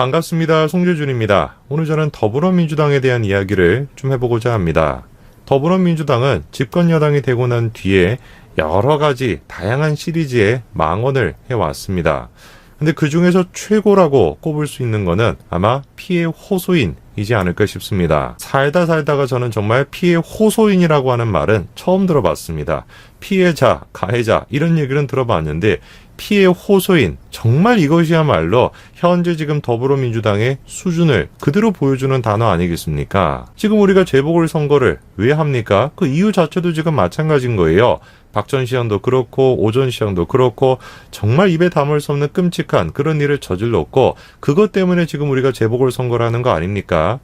반갑습니다. 송재준입니다. 오늘 저는 더불어민주당에 대한 이야기를 좀 해보고자 합니다. 더불어민주당은 집권 여당이 되고 난 뒤에 여러 가지 다양한 시리즈의 망언을 해왔습니다. 근데 그 중에서 최고라고 꼽을 수 있는 거는 아마 피해 호소인이지 않을까 싶습니다. 살다가 저는 정말 피해 호소인이라고 하는 말은 처음 들어봤습니다. 피해자, 가해자 이런 얘기는 들어봤는데 피해 호소인, 정말 이것이야말로 현재 지금 더불어민주당의 수준을 그대로 보여주는 단어 아니겠습니까? 지금 우리가 재보궐선거를 왜 합니까? 그 이유 자체도 지금 마찬가지인 거예요. 박전 시장도 그렇고 오전 시장도 그렇고 정말 입에 담을 수 없는 끔찍한 그런 일을 저질렀고 그것 때문에 지금 우리가 재보궐선거를 하는 거 아닙니까?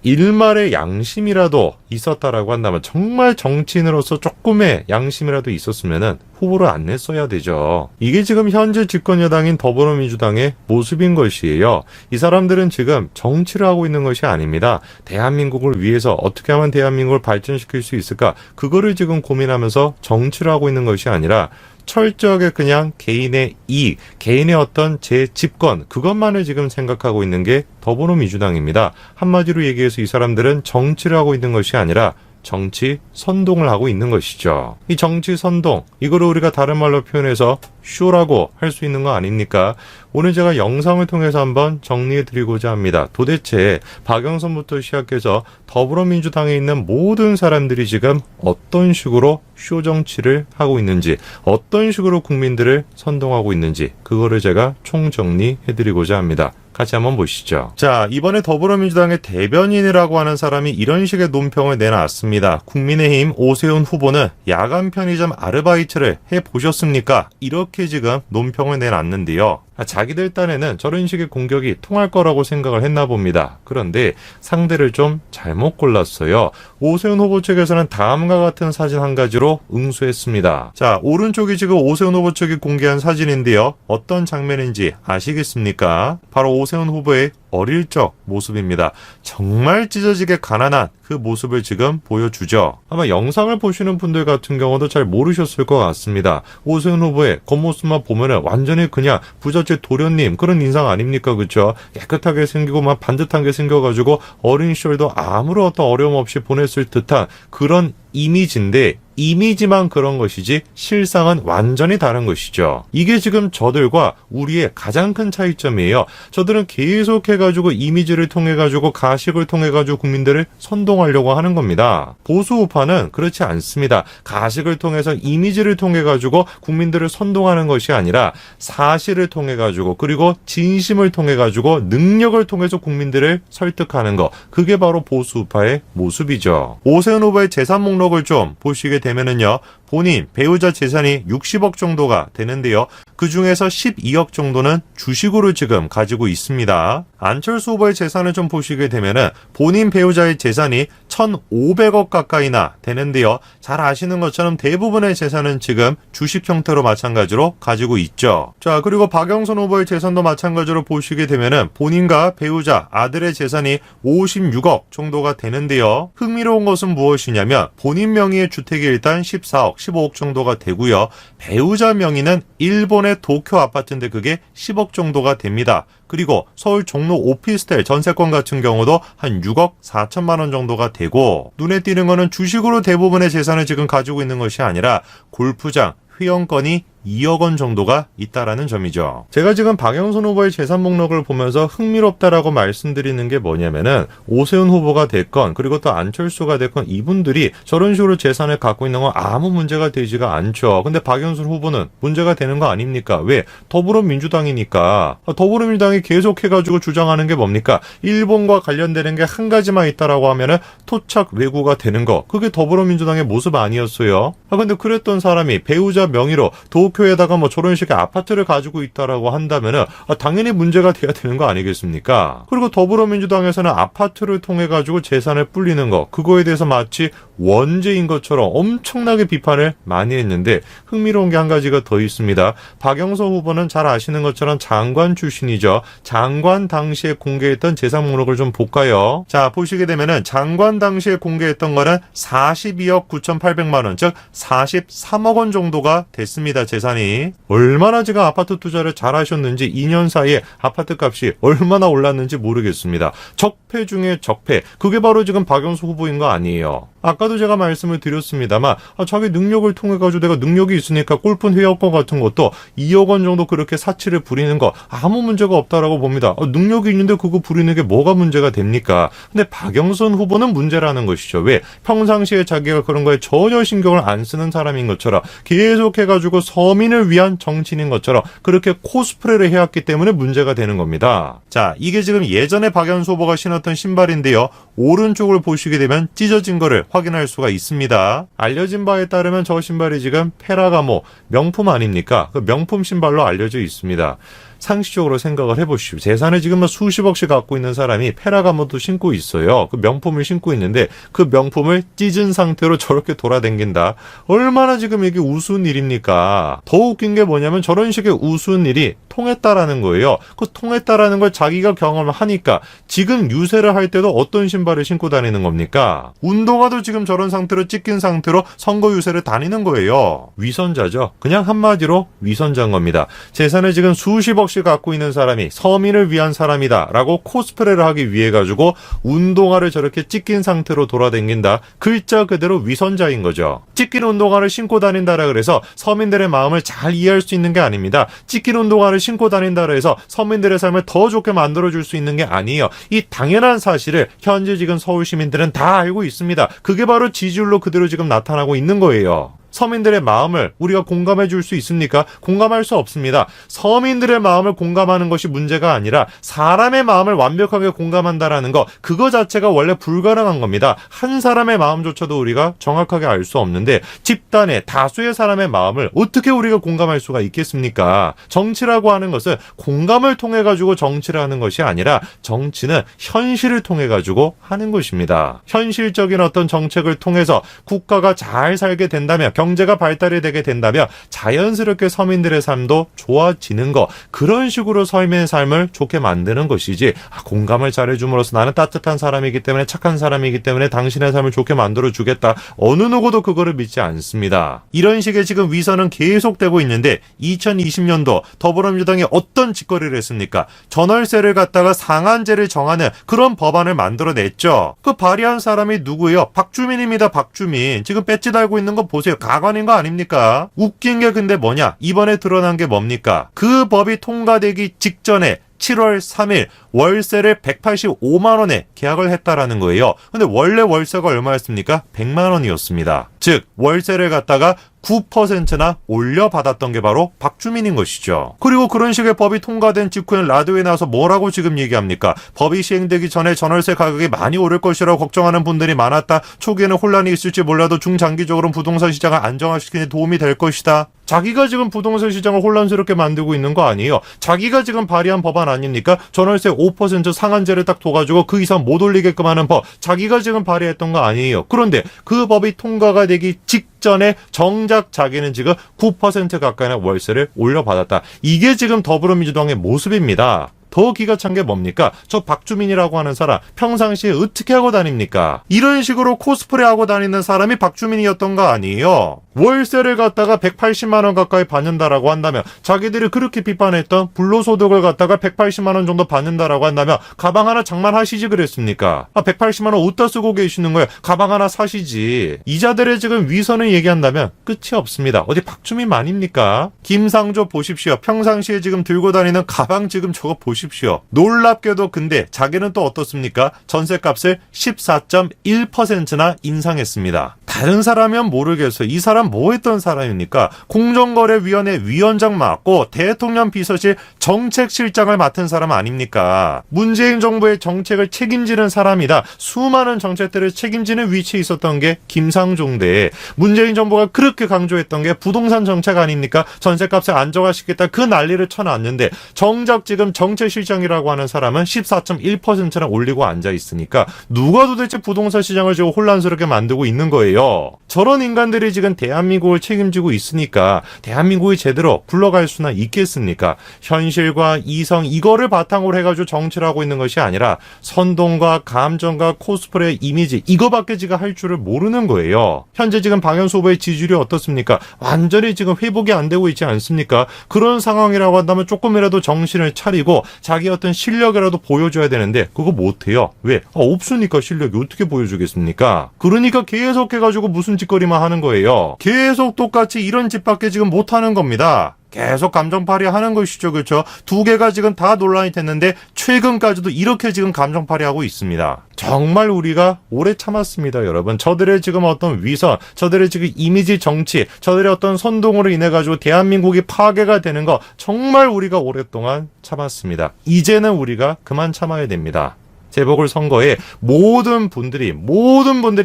일말의 양심이라도 있었다라고 한다면 정말 정치인으로서 조금의 양심이라도 있었으면은 후보를 안 냈어야 되죠. 이게 지금 현재 집권 여당인 더불어민주당의 모습인 것이에요. 이 사람들은 지금 정치를 하고 있는 것이 아닙니다. 대한민국을 위해서 어떻게 하면 대한민국을 발전시킬 수 있을까? 그거를 지금 고민하면서 정치를 하고 있는 것이 아니라 철저하게 그냥 개인의 이익, 개인의 어떤 재집권 그것만을 지금 생각하고 있는 게 더불어민주당입니다. 한마디로 얘기해서 이 사람들은 정치를 하고 있는 것이 아니라 정치 선동을 하고 있는 것이죠. 이 정치 선동, 이거를 우리가 다른 말로 표현해서 쇼라고 할 수 있는 거 아닙니까? 오늘 제가 영상을 통해서 한번 정리해드리고자 합니다. 도대체 박영선부터 시작해서 더불어민주당에 있는 모든 사람들이 지금 어떤 식으로 쇼 정치를 하고 있는지, 어떤 식으로 국민들을 선동하고 있는지 그거를 제가 총정리해드리고자 합니다. 같이 한번 보시죠. 자, 이번에 더불어민주당의 대변인이라고 하는 사람이 이런 식의 논평을 내놨습니다. 국민의힘 오세훈 후보는 야간 편의점 아르바이트를 해보셨습니까? 이렇게 지금 논평을 내놨는데요. 자기들 딴에는 저런 식의 공격이 통할 거라고 생각을 했나 봅니다. 그런데 상대를 좀 잘못 골랐어요. 오세훈 후보 측에서는 다음과 같은 사진 한 가지로 응수했습니다. 자, 오른쪽이 지금 오세훈 후보 측이 공개한 사진인데요. 어떤 장면인지 아시겠습니까? 바로 오세훈 후보의 어릴 적 모습입니다. 정말 찢어지게 가난한 그 모습을 지금 보여주죠. 아마 영상을 보시는 분들 같은 경우도 잘 모르셨을 것 같습니다. 오세훈 후보의 겉모습만 보면은 완전히 그냥 부잣집 도련님 그런 인상 아닙니까? 그렇죠? 깨끗하게 생기고 막 반듯한 게 생겨가지고 어린 시절도 아무런 어떤 어려움 없이 보냈을 듯한 그런 이미지인데 이미지만 그런 것이지 실상은 완전히 다른 것이죠. 이게 지금 저들과 우리의 가장 큰 차이점이에요. 저들은 계속해가지고 이미지를 통해가지고 가식을 통해가지고 국민들을 선동하려고 하는 겁니다. 보수 우파는 그렇지 않습니다. 가식을 통해서 이미지를 통해가지고 국민들을 선동하는 것이 아니라 사실을 통해가지고 그리고 진심을 통해가지고 능력을 통해서 국민들을 설득하는 것. 그게 바로 보수 우파의 모습이죠. 오세훈 후보의 재산 목록을 좀 보시게 되면은요. 본인 배우자 재산이 60억 정도가 되는데요. 그 중에서 12억 정도는 주식으로 지금 가지고 있습니다. 안철수 후보의 재산을 좀 보시게 되면은 본인 배우자의 재산이 1,500억 가까이나 되는데요. 잘 아시는 것처럼 대부분의 재산은 지금 주식 형태로 마찬가지로 가지고 있죠. 자, 그리고 박영선 후보의 재산도 마찬가지로 보시게 되면은 본인과 배우자, 아들의 재산이 56억 정도가 되는데요. 흥미로운 것은 무엇이냐면 본인 명의의 주택이 일단 14억, 15억 정도가 되고요. 배우자 명의는 일본의 도쿄 아파트인데 그게 10억 정도가 됩니다. 그리고 서울 종로 오피스텔 전세권 같은 경우도 한 6억 4천만 원 정도가 되고 눈에 띄는 거는 주식으로 대부분의 재산을 지금 가지고 있는 것이 아니라 골프장, 회원권이 2억 원 정도가 있다라는 점이죠. 제가 지금 박영선 후보의 재산 목록을 보면서 흥미롭다라고 말씀드리는 게 뭐냐면은 오세훈 후보가 됐건 그리고 또 안철수가 됐건 이분들이 저런 식으로 재산을 갖고 있는 건 아무 문제가 되지가 않죠. 근데 박영선 후보는 문제가 되는 거 아닙니까? 왜? 더불어민주당이니까. 더불어민주당이 계속해가지고 주장하는 게 뭡니까? 일본과 관련되는 게 한 가지만 있다라고 하면은 토착 외구가 되는 거. 그게 더불어민주당의 모습 아니었어요. 근데 그랬던 사람이 배우자 명의로 도쿄에다가 뭐 저런 식의 아파트를 가지고 있다라고 한다면은 당연히 문제가 돼야 되는 거 아니겠습니까? 그리고 더불어민주당에서는 아파트를 통해 가지고 재산을 불리는 거 그거에 대해서 마치 원죄인 것처럼 엄청나게 비판을 많이 했는데 흥미로운 게 한 가지가 더 있습니다. 박영선 후보는 잘 아시는 것처럼 장관 출신이죠. 장관 당시에 공개했던 재산 목록을 좀 볼까요? 자, 보시게 되면은 장관 당시에 공개했던 거는 42억 9,800만 원, 즉 43억 원 정도가 됐습니다. 재산 재산이. 얼마나 지금 아파트 투자를 잘하셨는지 2년 사이에 아파트 값이 얼마나 올랐는지 모르겠습니다. 적폐 중에 적폐. 그게 바로 지금 박영수 후보인 거 아니에요. 아까도 제가 말씀을 드렸습니다만 자기 능력을 통해 가지고 내가 능력이 있으니까 골프 회원권 같은 것도 2억 원 정도 그렇게 사치를 부리는 거 아무 문제가 없다라고 봅니다. 능력이 있는데 그거 부리는 게 뭐가 문제가 됩니까? 근데 박영선 후보는 문제라는 것이죠. 왜? 평상시에 자기가 그런 거에 전혀 신경을 안 쓰는 사람인 것처럼 계속해가지고 서민을 위한 정치인인 것처럼 그렇게 코스프레를 해왔기 때문에 문제가 되는 겁니다. 자, 이게 지금 예전에 박영수 후보가 신었던 신발인데요. 오른쪽을 보시게 되면 찢어진 거를 확인할 수가 있습니다. 알려진 바에 따르면 저 신발이 지금 페라가모 명품 아닙니까? 그 명품 신발로 알려져 있습니다. 상식적으로 생각을 해보시오. 재산을 지금 수십억씩 갖고 있는 사람이 페라가모도 신고 있어요. 그 명품을 신고 있는데 그 명품을 찢은 상태로 저렇게 돌아다닌다. 얼마나 지금 이게 우스운 일입니까? 더 웃긴 게 뭐냐면 저런 식의 우스운 일이 통했다라는 거예요. 그 통했다라는 걸 자기가 경험을 하니까 지금 유세를 할 때도 어떤 신발을 신고 다니는 겁니까? 운동화도 지금 저런 상태로 찢긴 상태로 선거 유세를 다니는 거예요. 위선자죠. 그냥 한마디로 위선자인 겁니다. 재산을 지금 수십억씩 갖고 있는 사람이 서민을 위한 사람이다 라고 코스프레를 하기 위해 가지고 운동화를 저렇게 찢긴 상태로 돌아다닌다. 글자 그대로 위선자인 거죠. 찢긴 운동화를 신고 다닌다라 그래서 서민들의 마음을 잘 이해할 수 있는 게 아닙니다. 찢긴 운동화를 신고 다닌다라 해서 서민들의 삶을 더 좋게 만들어줄 수 있는 게 아니에요. 이 당연한 사실을 현재 지금 서울 시민들은 다 알고 있습니다. 그게 바로 지지율로 그대로 지금 나타나고 있는 거예요. 서민들의 마음을 우리가 공감해 줄 수 있습니까? 공감할 수 없습니다. 서민들의 마음을 공감하는 것이 문제가 아니라 사람의 마음을 완벽하게 공감한다라는 거, 그거 자체가 원래 불가능한 겁니다. 한 사람의 마음조차도 우리가 정확하게 알 수 없는데 집단의 다수의 사람의 마음을 어떻게 우리가 공감할 수가 있겠습니까? 정치라고 하는 것은 공감을 통해 가지고 정치를 하는 것이 아니라 정치는 현실을 통해 가지고 하는 것입니다. 현실적인 어떤 정책을 통해서 국가가 잘 살게 된다면, 경제가 발달이 되게 된다면 자연스럽게 서민들의 삶도 좋아지는 거, 그런 식으로 서민의 삶을 좋게 만드는 것이지 공감을 잘해줌으로써 나는 따뜻한 사람이기 때문에, 착한 사람이기 때문에 당신의 삶을 좋게 만들어주겠다, 어느 누구도 그거를 믿지 않습니다. 이런 식의 지금 위선은 계속되고 있는데 2020년도 더불어민주당이 어떤 짓거리를 했습니까? 전월세를 갖다가 상한제를 정하는 그런 법안을 만들어냈죠. 그 발의한 사람이 누구예요? 박주민입니다. 박주민. 지금 배지 달고 있는 거 보세요. 가관인 거 아닙니까? 웃긴 게 근데 뭐냐? 이번에 드러난 게 뭡니까? 그 법이 통과되기 직전에 7월 3일 월세를 185만 원에 계약을 했다라는 거예요. 근데 원래 월세가 얼마였습니까? 100만 원이었습니다. 즉 월세를 갖다가 9%나 올려받았던 게 바로 박주민인 것이죠. 그리고 그런 식의 법이 통과된 직후엔 라디오에 나와서 뭐라고 지금 얘기합니까? 법이 시행되기 전에 전월세 가격이 많이 오를 것이라고 걱정하는 분들이 많았다. 초기에는 혼란이 있을지 몰라도 중장기적으로는 부동산 시장을 안정화시키는 데 도움이 될 것이다. 자기가 지금 부동산 시장을 혼란스럽게 만들고 있는 거 아니에요. 자기가 지금 발의한 법안 아닙니까? 전월세 5% 상한제를 딱 둬가지고 그 이상 못 올리게끔 하는 법, 자기가 지금 발의했던 거 아니에요. 그런데 그 법이 통과가 되기 직전에 정작 자기는 지금 9% 가까이의 월세를 올려받았다. 이게 지금 더불어민주당의 모습입니다. 더 기가 찬 게 뭡니까? 저 박주민이라고 하는 사람 평상시에 어떻게 하고 다닙니까? 이런 식으로 코스프레하고 다니는 사람이 박주민이었던 거 아니에요? 월세를 갖다가 180만 원 가까이 받는다라고 한다면, 자기들이 그렇게 비판했던 불로소득을 갖다가 180만 원 정도 받는다라고 한다면 가방 하나 장만하시지 그랬습니까? 180만 원 어디다 쓰고 계시는 거예요? 가방 하나 사시지. 이자들의 지금 위선을 얘기한다면 끝이 없습니다. 어디 박주민만입니까? 김상조 보십시오. 평상시에 지금 들고 다니는 가방 지금 저거 보십시오. 놀랍게도 근데 자기는 또 어떻습니까? 전세값을 14.1%나 인상했습니다. 다른 사람이면 모르겠어요. 이 사람 뭐 했던 사람입니까? 공정거래위원회 위원장 맡고 대통령 비서실 정책실장을 맡은 사람 아닙니까? 문재인 정부의 정책을 책임지는 사람이다. 수많은 정책들을 책임지는 위치에 있었던 게 김상조인데, 문재인 정부가 그렇게 강조했던 게 부동산 정책 아닙니까? 전세값을 안정화시키겠다 그 난리를 쳐놨는데 정작 지금 정책 부동산 실장이라고 하는 사람은 14.1%나 올리고 앉아 있으니까 누가 도대체 부동산 시장을 지금 혼란스럽게 만들고 있는 거예요. 저런 인간들이 지금 대한민국을 책임지고 있으니까 대한민국이 제대로 굴러갈 수나 있겠습니까? 현실과 이성 이거를 바탕으로 해가지고 정치를 하고 있는 것이 아니라 선동과 감정과 코스프레 이미지 이거밖에 지금 할 줄을 모르는 거예요. 현재 지금 박영수 후보의 지지율이 어떻습니까? 완전히 지금 회복이 안 되고 있지 않습니까? 그런 상황이라고 한다면 조금이라도 정신을 차리고 자기 어떤 실력이라도 보여줘야 되는데 그거 못해요. 왜? 없으니까 실력이 어떻게 보여주겠습니까? 그러니까 계속 해가지고 무슨 짓거리만 하는 거예요. 계속 똑같이 이런 짓밖에 지금 못하는 겁니다. 계속 감정팔이 하는 것이죠. 그렇죠? 두 개가 지금 다 논란이 됐는데 최근까지도 이렇게 지금 감정팔이 하고 있습니다. 정말 우리가 오래 참았습니다, 여러분. 저들의 지금 어떤 위선, 저들의 지금 이미지 정치, 저들의 어떤 선동으로 인해 가지고 대한민국이 파괴가 되는 거 정말 우리가 오랫동안 참았습니다. 이제는 우리가 그만 참아야 됩니다. 재보궐선거에 모든 분들이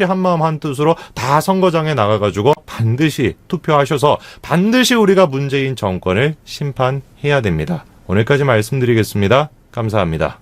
한마음 한뜻으로 다 선거장에 나가가지고 반드시 투표하셔서 반드시 우리가 문재인 정권을 심판해야 됩니다. 오늘까지 말씀드리겠습니다. 감사합니다.